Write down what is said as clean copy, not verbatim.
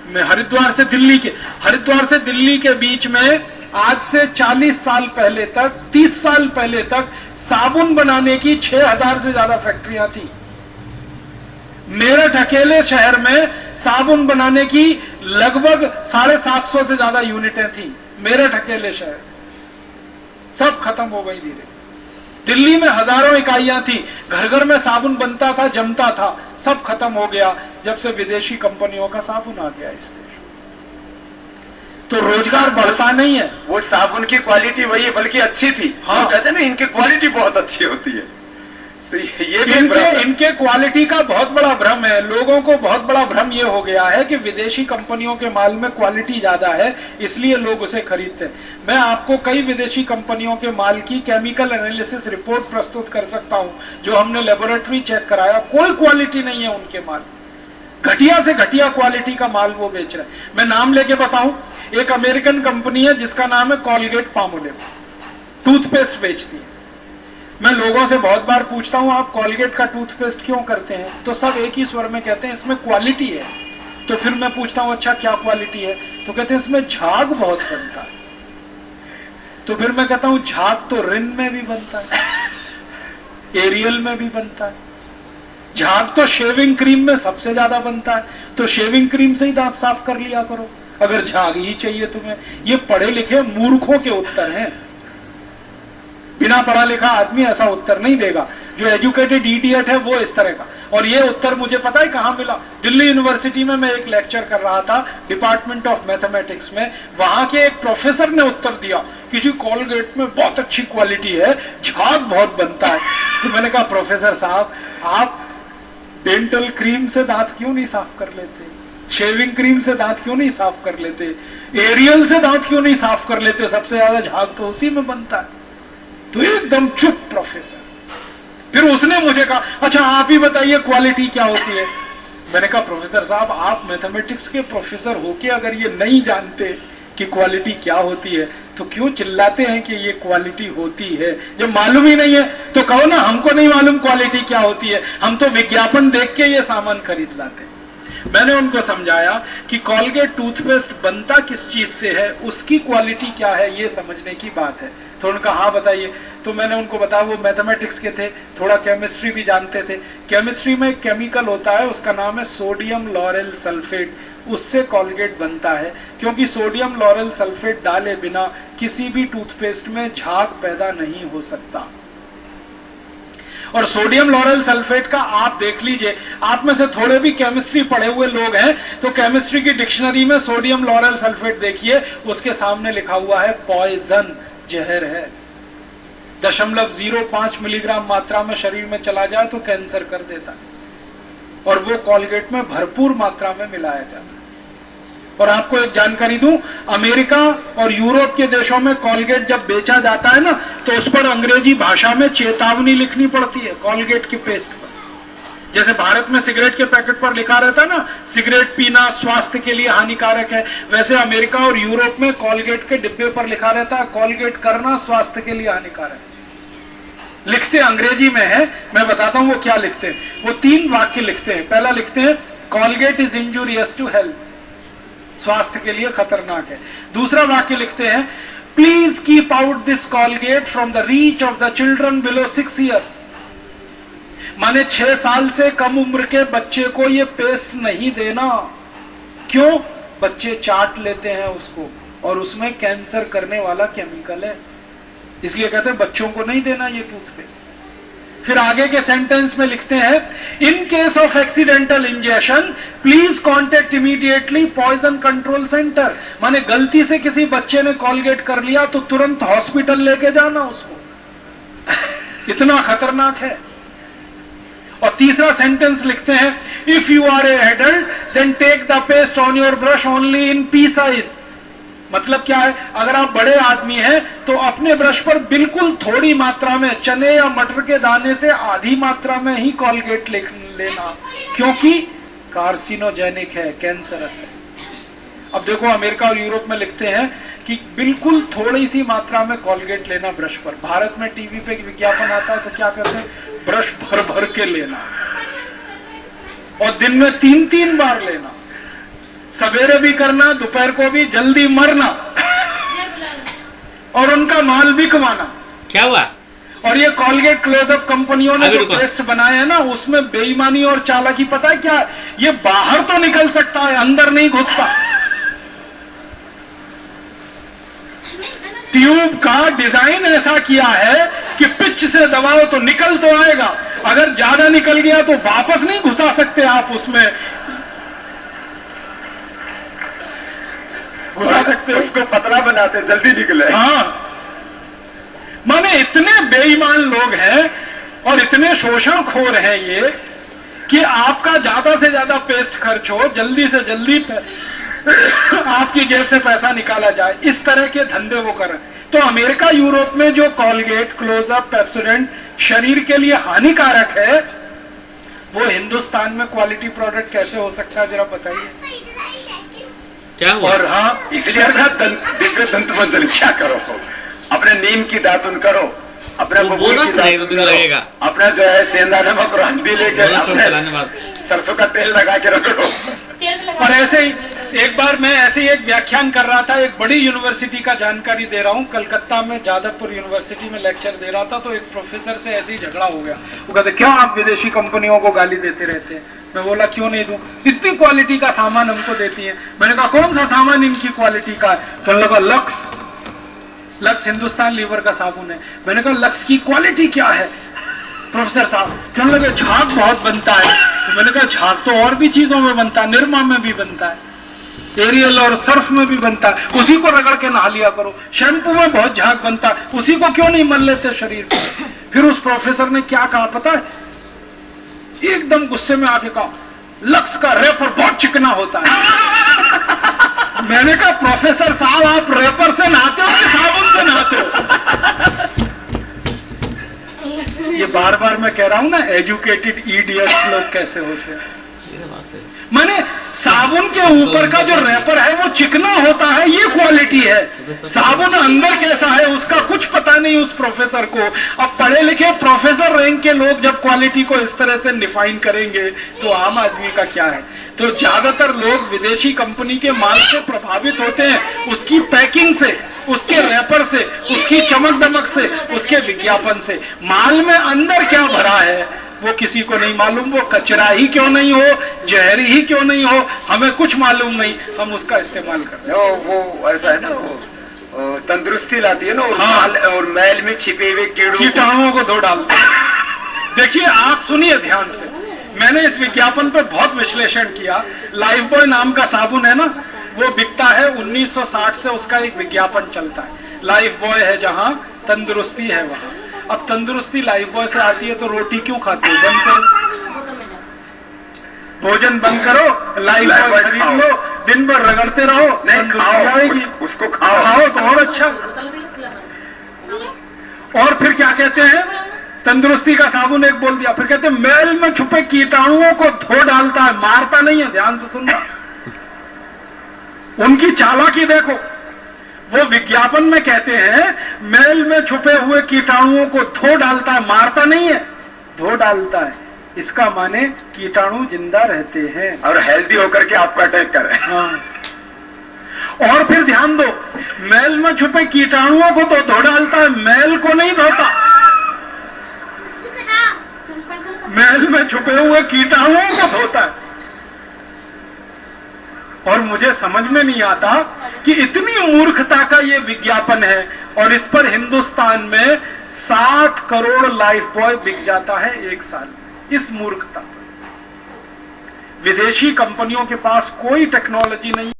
हरिद्वार से दिल्ली के बीच में आज से 40 साल पहले तक, 30 साल पहले तक साबुन बनाने की 6000 से ज्यादा फैक्ट्रियां थी। मेरठ अकेले शहर में साबुन बनाने की लगभग 750 से ज्यादा यूनिटें थी। मेरठ अकेले शहर, सब खत्म हो गई धीरे। दिल्ली में हजारों इकाइयां थी, घर घर में साबुन बनता था, जमता था, सब खत्म हो गया जब से विदेशी कंपनियों का साबुन आ गया इस देश। तो रोजगार बढ़ता नहीं है। वो साबुन की क्वालिटी वही है, बल्कि अच्छी थी। हाँ, कहते हैं ना इनकी क्वालिटी बहुत अच्छी होती है। तो ये भी इनके क्वालिटी का बहुत बड़ा भ्रम है। लोगों को बहुत बड़ा भ्रम यह हो गया है कि विदेशी कंपनियों के माल में क्वालिटी ज्यादा है, इसलिए लोग उसे खरीदते हैं। मैं आपको कई विदेशी कंपनियों के माल की केमिकल एनालिसिस रिपोर्ट प्रस्तुत कर सकता हूं, जो हमने लेबोरेटरी चेक कराया, कोई क्वालिटी नहीं है उनके माल। घटिया से घटिया क्वालिटी का माल वो बेच रहे हैं। मैं नाम लेके बताऊं, एक अमेरिकन कंपनी है जिसका नाम है कॉलगेट पामोलिव, टूथपेस्ट बेचती है। मैं लोगों से बहुत बार पूछता हूं, आप कॉलगेट का टूथपेस्ट क्यों करते हैं? तो सब एक ही स्वर में कहते हैं इसमें क्वालिटी है। तो फिर मैं पूछता हूं अच्छा क्या क्वालिटी है? तो कहते हैं इसमें झाग बहुत बनता है। तो फिर मैं कहता हूं झाग तो रिन में भी बनता है, एरियल में भी बनता है, झाग तो शेविंग क्रीम में सबसे ज्यादा बनता है। तो शेविंग क्रीम से ही दांत साफ कर लिया करो अगर झाग ही चाहिए तुम्हें। ये पढ़े लिखे मूर्खों के उत्तर हैं। बिना पढ़ा लिखा आदमी ऐसा उत्तर नहीं देगा। जो एजुकेटेड इडियट है वो इस तरह का। और ये उत्तर मुझे पता है कहां मिला? दिल्ली यूनिवर्सिटी में मैं एक लेक्चर कर रहा था डिपार्टमेंट ऑफ मैथमेटिक्स में। वहां के एक प्रोफेसर ने उत्तर दिया कि जी कॉलगेट में बहुत अच्छी क्वालिटी है, झाग बहुत बनता है। तो मैंने कहा प्रोफेसर साहब, आप डेंटल क्रीम से दांत क्यों नहीं साफ कर लेते? शेविंग क्रीम से दांत क्यों नहीं साफ कर लेते? एरियल से दांत क्यों नहीं साफ कर लेते? सबसे ज्यादा झाग तो उसी में बनता है। तो एकदम चुप प्रोफेसर। फिर उसने मुझे कहा अच्छा आप ही बताइए क्वालिटी क्या होती है? मैंने कहा प्रोफेसर साहब, आप मैथमेटिक्स के प्रोफेसर होके अगर ये नहीं जानते कि क्वालिटी क्या होती है तो क्यों चिल्लाते हैं कि ये क्वालिटी होती है? जब मालूम ही नहीं है तो कहो ना हमको नहीं मालूम क्वालिटी क्या होती है, हम तो विज्ञापन देख के ये सामान खरीद लाते हैं। मैंने उनको समझाया कि कॉलगेट टूथपेस्ट बनता किस चीज से है, उसकी क्वालिटी क्या है, ये समझने की बात है। तो उनका हाँ बताइए। तो मैंने उनको बताया, वो मैथमेटिक्स के थे, थोड़ा केमिस्ट्री भी जानते थे। केमिस्ट्री में एक केमिकल होता है, उसका नाम है सोडियम लॉरेल सल्फेट, उससे कॉलगेट बनता है। क्योंकि सोडियम लॉरेल सल्फेट डाले बिना किसी भी टूथपेस्ट में झाग पैदा नहीं हो सकता। और सोडियम लॉरेल सल्फेट का आप देख लीजिए, आप में से थोड़े भी केमिस्ट्री पढ़े हुए लोग हैं तो केमिस्ट्री की डिक्शनरी में सोडियम लॉरेल सल्फेट देखिए, उसके सामने लिखा हुआ है पॉइजन, जहर है। 0.05 मिलीग्राम मात्रा में शरीर में चला जाए तो कैंसर कर देता है। और वो कॉलगेट में भरपूर मात्रा में मिलाया जाता है। और आपको एक जानकारी दूं, अमेरिका और यूरोप के देशों में कॉलगेट जब बेचा जाता है ना तो उस पर अंग्रेजी भाषा में चेतावनी लिखनी पड़ती है कॉलगेट के पेस्ट पर। जैसे भारत में सिगरेट के पैकेट पर लिखा रहता है ना, सिगरेट पीना स्वास्थ्य के लिए हानिकारक है, वैसे अमेरिका और यूरोप में कॉलगेट के डिब्बे पर लिखा रहता है कॉलगेट करना स्वास्थ्य के लिए हानिकारक है। लिखते अंग्रेजी में है, मैं बताता हूं वो क्या लिखते हैं। वो 3 वाक्य लिखते हैं। पहला लिखते हैं Colgate is injurious to health, स्वास्थ्य के लिए खतरनाक है। दूसरा वाक्य लिखते हैं please keep out this Colgate from the reach of the children below 6 years, माने 6 साल से कम उम्र के बच्चे को यह पेस्ट नहीं देना। क्यों? बच्चे चाट लेते हैं उसको और उसमें कैंसर करने वाला केमिकल है, इसलिए कहते हैं बच्चों को नहीं देना ये टूथपेस्ट। फिर आगे के सेंटेंस में लिखते हैं in case of accidental injection please contact immediately poison control centre, माने गलती से किसी बच्चे ने कॉलगेट कर लिया तो तुरंत हॉस्पिटल लेके जाना उसको। इतना खतरनाक है। और तीसरा सेंटेंस लिखते हैं if you are a adult then take the paste on your brush only in pea size. मतलब क्या है? अगर आप बड़े आदमी हैं तो अपने ब्रश पर बिल्कुल थोड़ी मात्रा में, चने या मटर के दाने से आधी मात्रा में ही कॉलगेट लेना, क्योंकि कार्सिनोजेनिक है, कैंसरस है। अब देखो अमेरिका और यूरोप में लिखते हैं कि बिल्कुल थोड़ी सी मात्रा में कॉलगेट लेना ब्रश पर। भारत में टीवी पे विज्ञापन आता है तो क्या कहते हैं? ब्रश भर भर के लेना और दिन में 3-3 बार लेना। सवेरे भी करना, दोपहर को भी, जल्दी मरना और उनका माल बिकवाना। क्या हुआ? और ये कॉलगेट क्लोजअप कंपनियों ने जो पेस्ट बनाए हैं ना, उसमें बेईमानी और चालाकी पता है क्या? ये बाहर तो निकल सकता है, अंदर नहीं घुसता। ट्यूब का डिजाइन ऐसा किया है कि पिच से दबाओ तो निकल तो आएगा, अगर ज्यादा निकल गया तो वापस नहीं घुसा सकते आप उसमें, घुसा सकते उसको पतला बनाते जल्दी निकले। हाँ, माने इतने बेईमान लोग हैं और इतने शोषणखोर हैं ये कि आपका ज्यादा से ज्यादा पेस्ट खर्च हो, जल्दी से जल्दी आपकी जेब से पैसा निकाला जाए, इस तरह के धंधे वो कर रहे हैं। तो अमेरिका यूरोप में जो कॉलगेट, क्लोजअप, पेप्सोडेंट शरीर के लिए हानिकारक है, वो हिंदुस्तान में क्वालिटी प्रोडक्ट कैसे हो सकता है, जरा बताइए। क्या हुआ? और हाँ, इसलिए दिव्य दंत मंजन क्या करो, अपने नीम की दातुन करो, अपने बबूल की दातुन करो, अपना जो है सेंधा नमक और हल्दी लेकर अपने सरसों का तेल लगा के रखो। और ऐसे ही एक बार मैं ऐसे ही एक व्याख्यान कर रहा था, एक बड़ी यूनिवर्सिटी का जानकारी दे रहा हूं, कलकत्ता में जादवपुर यूनिवर्सिटी में लेक्चर दे रहा था, तो एक प्रोफेसर से ऐसे ही झगड़ा हो गया। वो कहते क्यों आप विदेशी कंपनियों को गाली देते रहते हैं? मैं बोला क्यों नहीं दूं, इतनी क्वालिटी का सामान हमको देती है। मैंने कहा कौन सा सामान इनकी क्वालिटी का है? तो लगा लक्स हिंदुस्तान लीवर का साबुन है। मैंने कहा लक्स की क्वालिटी क्या है प्रोफेसर साहब? कहने लगे झाग बहुत बनता है। तो मैंने कहा झाग तो और भी चीजों में बनता है, निरमा में भी बनता है, एरियल और सर्फ में भी बनता है, उसी को रगड़ के नहा लिया करो। शैम्पू में बहुत झाग बनता है, उसी को क्यों नहीं मल लेते शरीर पर? फिर उस प्रोफेसर ने क्या कहा पता है? एकदम गुस्से में आके कहा लक्स का रेपर बहुत चिकना होता है। मैंने कहा प्रोफेसर साहब आप रेपर से नहाते हो कि साबुन से नहाते हो? ये बार बार मैं कह रहा हूं ना, एजुकेटेड इडियट्स लोग कैसे होते हैं। माने साबुन के ऊपर का जो रैपर है वो चिकना होता है, ये क्वालिटी है। साबुन अंदर कैसा है उसका कुछ पता नहीं उस प्रोफेसर को। अब पढ़े लिखे प्रोफेसर रैंक के लोग जब क्वालिटी को इस तरह से डिफाइन करेंगे तो आम आदमी का क्या है? तो ज्यादातर लोग विदेशी कंपनी के माल से प्रभावित होते हैं, उसकी पैकिंग से, उसके रैपर से, उसकी चमक दमक से, उसके विज्ञापन से। माल में अंदर क्या भरा है वो किसी को नहीं मालूम। वो कचरा ही क्यों नहीं हो, जहरी ही क्यों नहीं हो, हमें कुछ मालूम नहीं, हम उसका इस्तेमाल करते हैं। वो ऐसा है ना, वो तंदुरुस्ती लाती है ना, और मैल में छिपे हुए कीटाणुओं को धो डालते हैं। देखिए आप सुनिए ध्यान से, मैंने इस विज्ञापन पर बहुत विश्लेषण किया। लाइफ बॉय नाम का साबुन है ना, वो बिकता है 1960 से, उसका एक विज्ञापन चलता है। लाइफ बॉय है जहां, तंदुरुस्ती है वहां। अब तंदुरुस्ती लाइफ बॉय से आती है तो रोटी क्यों खाते हो? बंद करो, भोजन बंद करो, लाइफ बॉय खरीद लो, दिन भर रगड़ते रहो, नहीं खाओ, उसको खाओ तो और अच्छा। और फिर क्या कहते हैं, तंदुरुस्ती का साबुन एक बोल दिया, फिर कहते हैं मैल में छुपे कीटाणुओं को धो डालता है, मारता नहीं है। ध्यान से सुनना, उनकी चालाकी देखो। वो विज्ञापन में कहते हैं मैल में छुपे हुए कीटाणुओं को धो डालता है, मारता नहीं है, धो डालता है। इसका माने कीटाणु जिंदा रहते हैं और हेल्दी होकर के आपको अटैक करें। हाँ। और फिर ध्यान दो, मैल में छुपे कीटाणुओं को तो धो डालता है, मैल को नहीं धोता। मैल में छुपे हुए कीटाणुओं को धोता है। और मुझे समझ में नहीं आता कि इतनी मूर्खता का ये विज्ञापन है और इस पर हिंदुस्तान में 7 करोड़ लाइफ बॉय बिक जाता है एक साल। इस मूर्खता, विदेशी कंपनियों के पास कोई टेक्नोलॉजी नहीं।